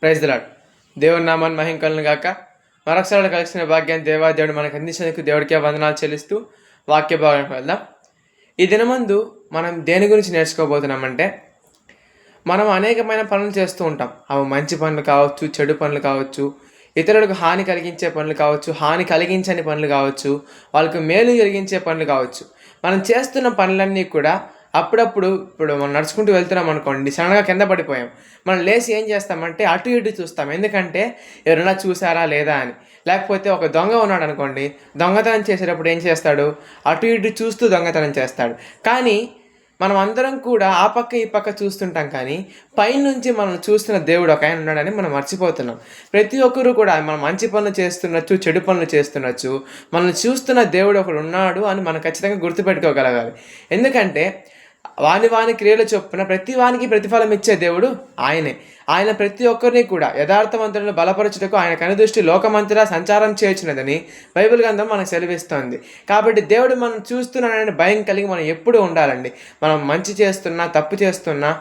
Praise the lord. దేవుని నామాన్ని మహిమ కలుగును గాక. మరొకసారి కలిసిన భాగ్యాన్ని దేవాదేవుడు మనకు అందించినందుకు దేవుడికే వందనాలు చెల్లిస్తూ వాక్య భాగానికి వెళ్దాం. ఈ దినమందు మనం దేని గురించి నేర్చుకోబోతున్నామంటే, మనం అనేకమైన పనులు చేస్తూ ఉంటాం. అవి మంచి పనులు కావచ్చు, చెడు పనులు కావచ్చు, ఇతరులకు హాని కలిగించే పనులు కావచ్చు, హాని కలిగించని పనులు కావచ్చు, వాళ్ళకు మేలు కలిగించే పనులు కావచ్చు. మనం చేస్తున్న పనులన్నీ కూడా అప్పుడప్పుడు ఇప్పుడు మనం నడుచుకుంటూ వెళ్తున్నాం అనుకోండి, సడన్గా కింద పడిపోయాం. మనం లేచి ఏం చేస్తామంటే అటు ఇటు చూస్తాం. ఎందుకంటే ఎవరైనా చూసారా లేదా అని. లేకపోతే ఒక దొంగ ఉన్నాడు అనుకోండి, దొంగతనం చేసేటప్పుడు ఏం చేస్తాడు, అటు ఇటు చూస్తూ దొంగతనం చేస్తాడు. కానీ మనం అందరం కూడా ఆ పక్క ఈ పక్క చూస్తుంటాం, కానీ పైనుంచి మనం చూస్తున్న దేవుడు ఒక ఆయన ఉన్నాడని మనం మర్చిపోతున్నాం. ప్రతి ఒక్కరూ కూడా మనం మంచి పనులు చేస్తున్నచ్చు, చెడు పనులు చేస్తున్నచ్చు, మనం చూస్తున్న దేవుడు ఒకడు ఉన్నాడు అని మనం ఖచ్చితంగా గుర్తుపెట్టుకోగలగాలి. ఎందుకంటే వాని క్రియలు చొప్పున ప్రతి వానికి ప్రతిఫలం ఇచ్చే దేవుడు ఆయనే. ఆయన ప్రతి ఒక్కరిని కూడా యథార్థవంతులను బలపరచుటకు ఆయన కనుదృష్టి లోకమంతటా సంచారం చేయుచున్నదని బైబిల్ గ్రంథం మనకు సెలవిస్తోంది. కాబట్టి దేవుడు మనం చూస్తున్నాడని భయం కలిగి మనం ఎప్పుడూ ఉండాలండి. మనం మంచి చేస్తున్నా, తప్పు చేస్తున్నా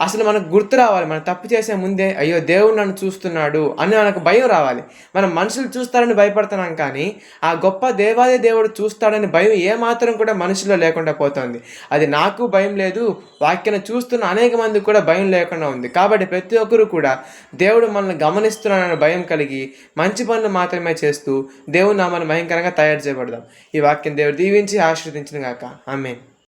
అసలు మనకు గుర్తు రావాలి. మనం తప్పు చేసే ముందే అయ్యో దేవుడు నన్ను చూస్తున్నాడు అని మనకు భయం రావాలి. మనం మనుషులు చూస్తారని భయపడుతున్నాం, కానీ ఆ గొప్ప దేవాది దేవుడు చూస్తాడని భయం ఏమాత్రం కూడా మనుషుల్లో లేకుండా పోతుంది. అది నాకు భయం లేదు, వాక్యను చూస్తున్న అనేక మందికి కూడా భయం లేకుండా ఉంది. కాబట్టి ప్రతి ఒక్కరూ కూడా దేవుడు మనల్ని గమనిస్తున్నాడని భయం కలిగి మంచి పనులు మాత్రమే చేస్తూ దేవుని నామాన్ని భయంకరంగా తయారు చేయబడదాం. ఈ వాక్యం దేవుడు దీవించి ఆశీర్వదించిన గాక. ఆమేన్.